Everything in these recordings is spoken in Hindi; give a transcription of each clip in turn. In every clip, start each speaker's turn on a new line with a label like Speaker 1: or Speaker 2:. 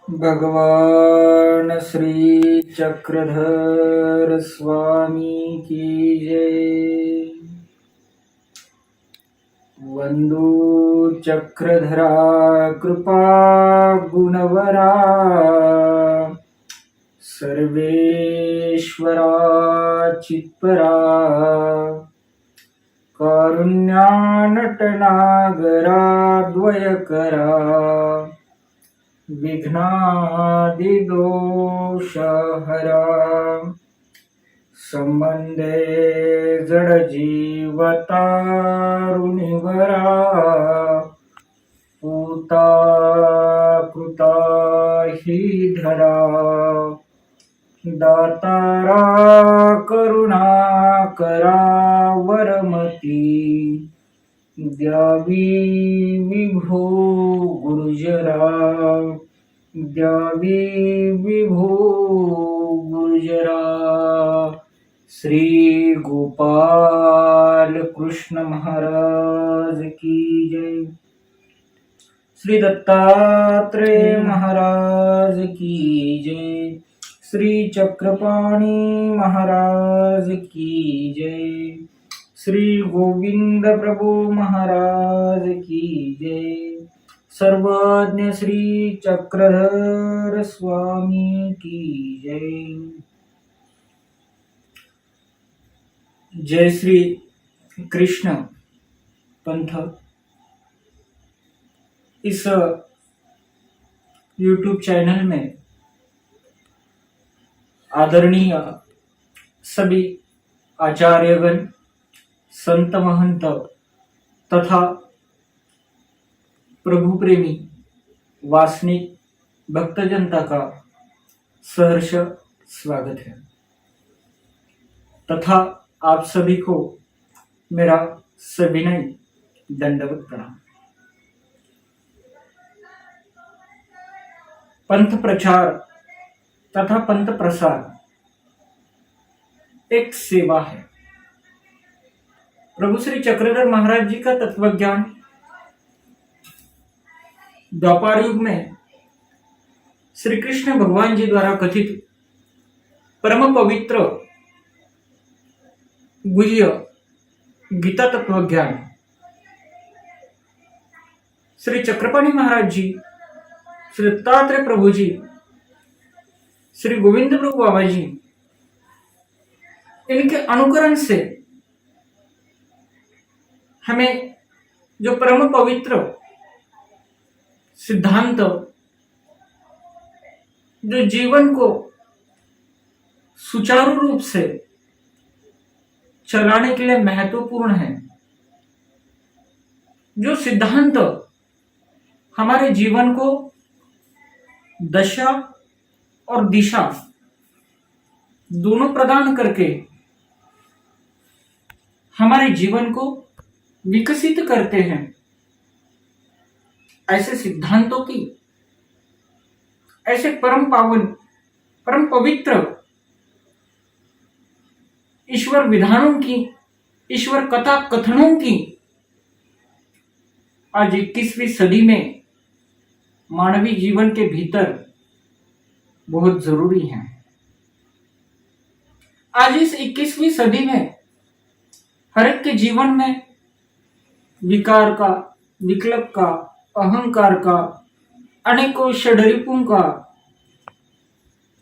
Speaker 1: भगवान श्री चक्रधर स्वामी की जय। वंदू चक्रधरा कृपा गुणवरा सर्वेश्वरा चित्परा कारुण्यानटनागरा द्वयकरा विघ्नादिदोषहरा संबंधे जडजीवतारुणिवरा पूता कृता हि धरा दातारा करुणाकरा वरमती द्यावी विभो गुर्जरा द्यावी विभो गुर्जरा। श्री गोपाल कृष्ण महाराज की जय। श्री दत्तात्रेय महाराज की जय। श्री चक्रपाणी महाराज की जय। श्री गोविंद प्रभु महाराज की जय। सर्वज्ञ श्री चक्रधर स्वामी की जय। जय श्री कृष्ण पंथ इस YouTube चैनल में आदरणीय सभी आचार्यगण, संत महंत तथा प्रभु प्रेमी वासनिक भक्त जनता का सहर्ष स्वागत है तथा आप सभी को मेरा सविनय दंडवत प्रणाम। पंथ प्रचार तथा पंथ प्रसार एक सेवा है। प्रभु श्री चक्रधर महाराज जी का तत्वज्ञान द्वापर युग में श्री कृष्ण भगवान जी द्वारा कथित परम पवित्र गुह्य गीता तत्वज्ञान श्री चक्रपाणी महाराज जी, श्री दत्तात्रेय प्रभु जी, श्री गोविंद प्रभु बाबा जी, इनके अनुकरण से हमें जो परम पवित्र सिद्धांत जो जीवन को सुचारू रूप से चलाने के लिए महत्वपूर्ण है, जो सिद्धांत हमारे जीवन को दशा और दिशा दोनों प्रदान करके हमारे जीवन को विकसित करते हैं, ऐसे सिद्धांतों की, ऐसे परम पावन परम पवित्र ईश्वर विधानों की, ईश्वर कथा कथनों की आज 21वीं सदी में मानवीय जीवन के भीतर बहुत जरूरी है। आज इस 21वीं सदी में हर एक के जीवन में विकार का, विकल्प का, अहंकार का, अनेकों षड्रिपुओं का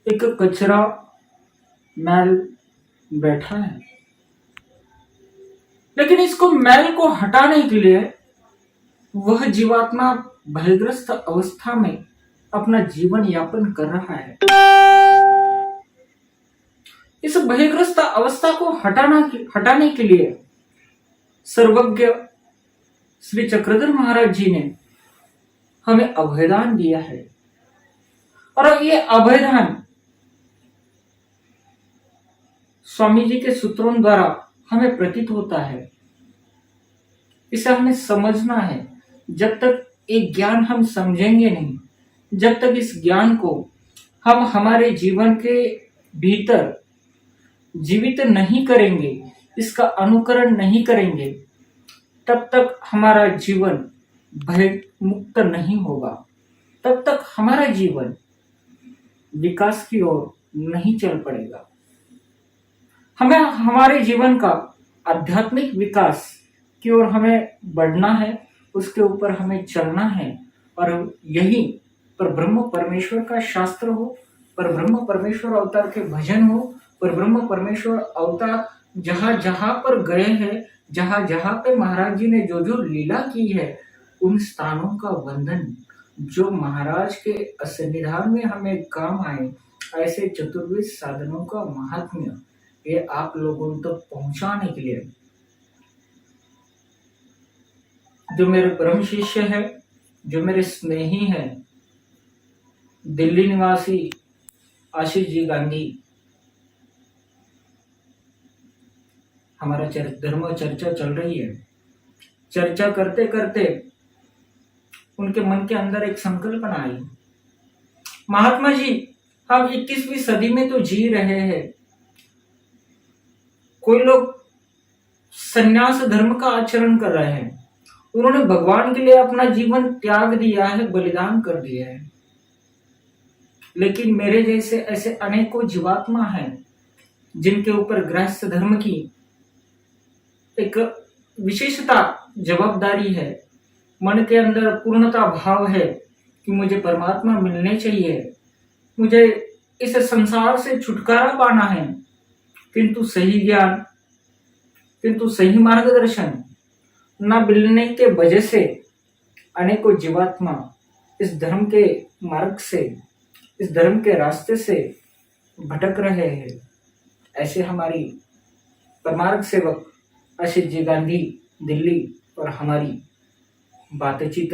Speaker 1: एक कचरा मैल बैठा है। लेकिन इसको मैल को हटाने के लिए वह जीवात्मा भयग्रस्त अवस्था में अपना जीवन यापन कर रहा है। इस भयग्रस्त अवस्था को हटाने के लिए सर्वज्ञ श्री चक्रधर महाराज जी ने हमें अभयदान दिया है और ये अभयदान स्वामी जी के सूत्रों द्वारा हमें प्रतीत होता है। इसे हमें समझना है। जब तक एक ज्ञान हम समझेंगे नहीं, जब तक इस ज्ञान को हम हमारे जीवन के भीतर जीवित नहीं करेंगे, इसका अनुकरण नहीं करेंगे, तब तक हमारा जीवन भय मुक्त नहीं होगा। तब तक हमारा जीवन विकास की ओर नहीं चल पड़ेगा। हमें हमारे जीवन का आध्यात्मिक विकास की ओर हमें बढ़ना है, उसके ऊपर हमें चलना है। और यही पर ब्रह्म परमेश्वर का शास्त्र हो, पर ब्रह्म परमेश्वर अवतार के भजन हो, पर ब्रह्म परमेश्वर अवतार जहाँ जहाँ पर गए हैं, जहाँ जहाँ पे महाराज जी ने जो जो लीला की है, उन स्थानों का वंदन जो महाराज के असन्निधान में हमें काम आए, ऐसे चतुर्विध साधनों का महात्म्य ये आप लोगों तक पहुंचाने के लिए जो मेरे परम शिष्य है, जो मेरे स्नेही है, दिल्ली निवासी आशीष जी गांधी, हमारा धर्म चर्चा चल रही है। चर्चा करते करते उनके मन के अंदर एक संकल्पना आई, महात्मा जी हम 21वीं सदी में तो जी रहे हैं, कोई लोग संन्यास धर्म का आचरण कर रहे हैं, उन्होंने भगवान के लिए अपना जीवन त्याग दिया है, बलिदान कर दिया है, लेकिन मेरे जैसे ऐसे अनेकों जीवात्मा हैं जिनके ऊपर गृहस्थ धर्म की एक विशेषता जवाबदारी है, मन के अंदर पूर्णता भाव है कि मुझे परमात्मा मिलने चाहिए, मुझे इस संसार से छुटकारा पाना है, किंतु सही ज्ञान, किंतु सही मार्गदर्शन न मिलने के वजह से अनेकों जीवात्मा इस धर्म के मार्ग से, इस धर्म के रास्ते से भटक रहे हैं। ऐसे हमारी परमार्ग सेवक आशीष जी गांधी दिल्ली और हमारी बातचीत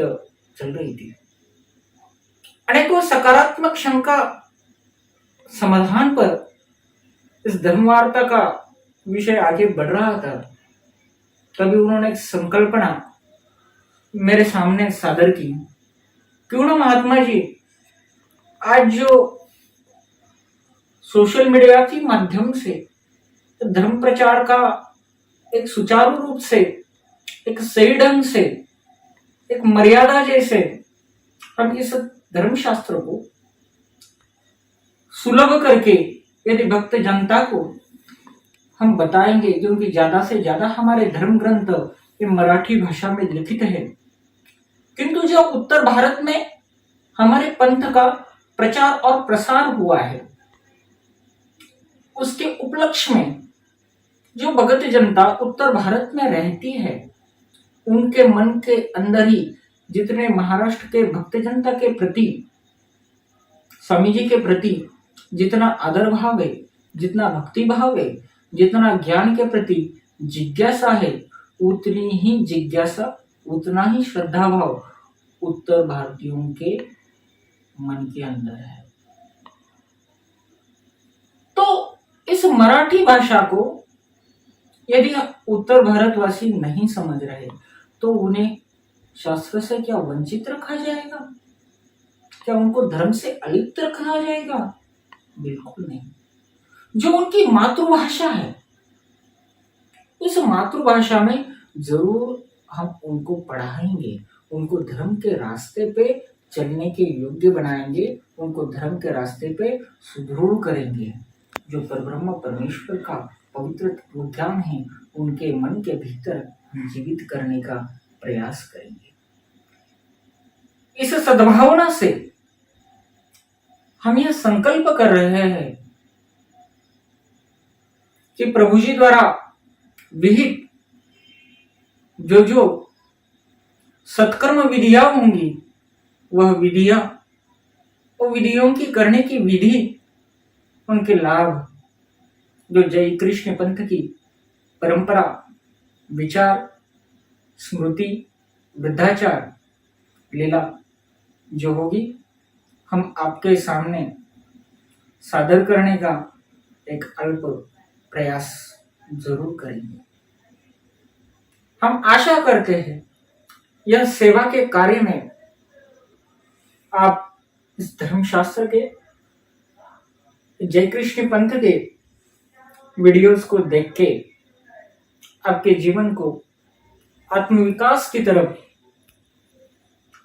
Speaker 1: चल रही थी। अनेकों सकारात्मक शंका समाधान पर इस धर्मवार्ता का विषय आगे बढ़ रहा था। तभी उन्होंने एक संकल्पना मेरे सामने सादर की, क्यों ना महात्मा जी आज जो सोशल मीडिया के माध्यम से धर्म प्रचार का एक सुचारू रूप से, एक सही ढंग से, एक मर्यादा जैसे हम इस धर्मशास्त्र को सुलभ करके यदि भक्त जनता को हम बताएंगे, क्योंकि ज्यादा से ज्यादा हमारे धर्म ग्रंथ ये मराठी भाषा में लिखित है, किंतु जो उत्तर भारत में हमारे पंथ का प्रचार और प्रसार हुआ है, उसके उपलक्ष्य में जो भगत जनता उत्तर भारत में रहती है, उनके मन के अंदर ही जितने महाराष्ट्र के भक्त जनता के प्रति, स्वामी जी के प्रति जितना आदर भाव है, जितना भक्ति भाव है, जितना ज्ञान के प्रति जिज्ञासा है, उतनी ही जिज्ञासा, उतना ही श्रद्धा भाव उत्तर भारतीयों के मन के अंदर है। तो इस मराठी भाषा को यदि उत्तर भारतवासी नहीं समझ रहे तो उन्हें शास्त्र से क्या वंचित रखा जाएगा? क्या उनको धर्म से अलिप्त रखा जाएगा? बिल्कुल नहीं। जो उनकी मातृभाषा है, इस मातृभाषा में जरूर हम उनको पढ़ाएंगे, उनको धर्म के रास्ते पे चलने के योग्य बनाएंगे, उनको धर्म के रास्ते पे सुदृढ़ करेंगे। जो परब्रह्म परमेश्वर का पवित्र ज्ञान है, उनके मन के भीतर हम जीवित करने का प्रयास करेंगे। इस सद्भावना से हम यह संकल्प कर रहे हैं कि प्रभु जी द्वारा विहित जो जो सत्कर्म विधियां होंगी, वह विधियां, वो विधियों की करने की विधि, उनके लाभ, जो जय कृष्ण पंथ की परंपरा, विचार, स्मृति, वृद्धाचार, लीला जो होगी, हम आपके सामने सादर करने का एक अल्प प्रयास जरूर करेंगे। हम आशा करते हैं यह सेवा के कार्य में आप इस धर्मशास्त्र के, जय कृष्ण पंथ के वीडियोस को देख के आपके जीवन को आत्मविकास की तरफ,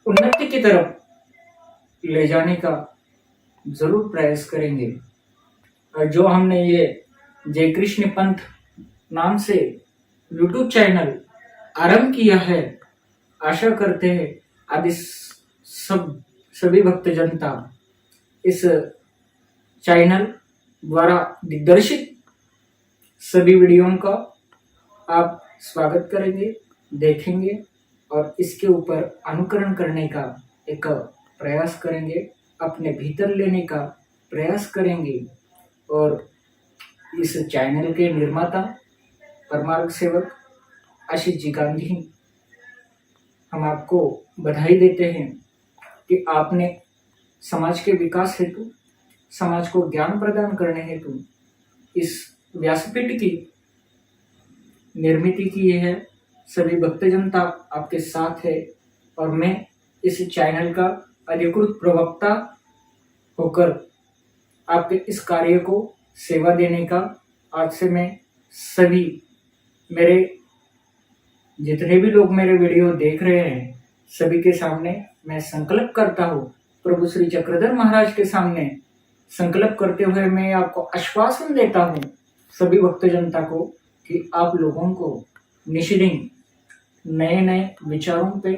Speaker 1: उन्नति की तरफ ले जाने का जरूर प्रयास करेंगे। और जो हमने ये जय कृष्ण पंथ नाम से यूट्यूब चैनल आरंभ किया है, आशा करते हैं आप इस सब सभी भक्त जनता इस चैनल द्वारा दिग्दर्शित सभी वीडियो का आप स्वागत करेंगे, देखेंगे और इसके ऊपर अनुकरण करने का एक प्रयास करेंगे, अपने भीतर लेने का प्रयास करेंगे। और इस चैनल के निर्माता परमार्थ सेवक आशीष जी गांधी, हम आपको बधाई देते हैं कि आपने समाज के विकास हेतु, समाज को ज्ञान प्रदान करने हेतु इस व्यासपीठ की निर्मित की है। सभी भक्त जनता आपके साथ है और मैं इस चैनल का अधिकृत प्रवक्ता होकर आपके इस कार्य को सेवा देने का आज से मैं सभी मेरे जितने भी लोग मेरे वीडियो देख रहे हैं सभी के सामने मैं संकल्प करता हूँ, प्रभु श्री चक्रधर महाराज के सामने संकल्प करते हुए मैं आपको आश्वासन देता हूँ सभी भक्त जनता को कि आप लोगों को निश्चित नए नए विचारों पे,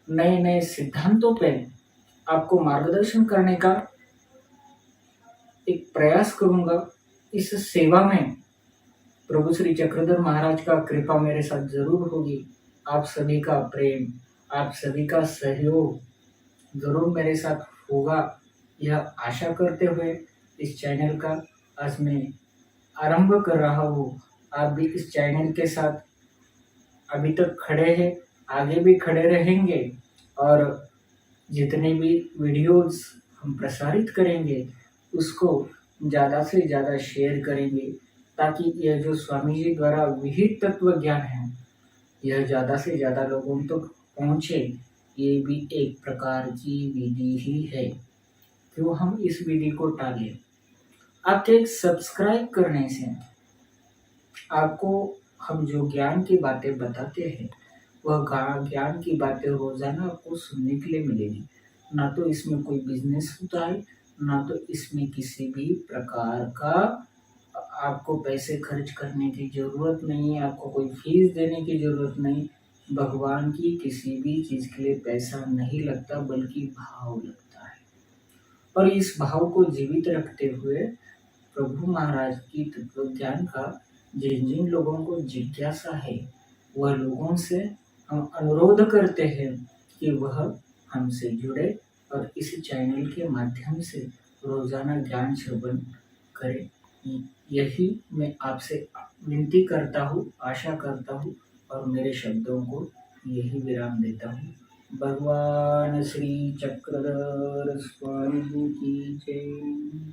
Speaker 1: नए नए सिद्धांतों पे आपको मार्गदर्शन करने का एक प्रयास करूंगा। इस सेवा में प्रभु श्री चक्रधर महाराज का कृपा मेरे साथ जरूर होगी। आप सभी का प्रेम, आप सभी का सहयोग जरूर मेरे साथ होगा, यह आशा करते हुए इस चैनल का आज मैं आरंभ कर रहा हूँ। आप भी इस चैनल के साथ अभी तक खड़े हैं, आगे भी खड़े रहेंगे और जितने भी वीडियोस हम प्रसारित करेंगे उसको ज़्यादा से ज़्यादा शेयर करेंगे ताकि यह जो स्वामी जी द्वारा विहित तत्व ज्ञान है यह ज़्यादा से ज़्यादा लोगों तक पहुँचे। ये भी एक प्रकार की विधि ही है, क्यों हम इस विधि को टालें। आपके एक सब्सक्राइब करने से आपको हम जो ज्ञान की बातें बताते हैं वह ज्ञान की बातें रोजाना आपको सुनने के लिए मिलेगी। ना तो इसमें कोई बिजनेस होता है, ना तो इसमें किसी भी प्रकार का आपको पैसे खर्च करने की जरूरत नहीं है, आपको कोई फीस देने की जरूरत नहीं। भगवान की किसी भी चीज के लिए पैसा नहीं लगता बल्कि भाव लगता है। और इस भाव को जीवित रखते हुए प्रभु महाराज की तत्व ज्ञान का जिन जिन लोगों को जिज्ञासा है वह लोगों से हम अनुरोध करते हैं कि वह हमसे जुड़े और इस चैनल के माध्यम से रोजाना ज्ञान श्रवण करें। यही मैं आपसे विनती करता हूँ, आशा करता हूँ और मेरे शब्दों को यही विराम देता हूँ। भगवान श्री चक्रधर स्वामी की जय।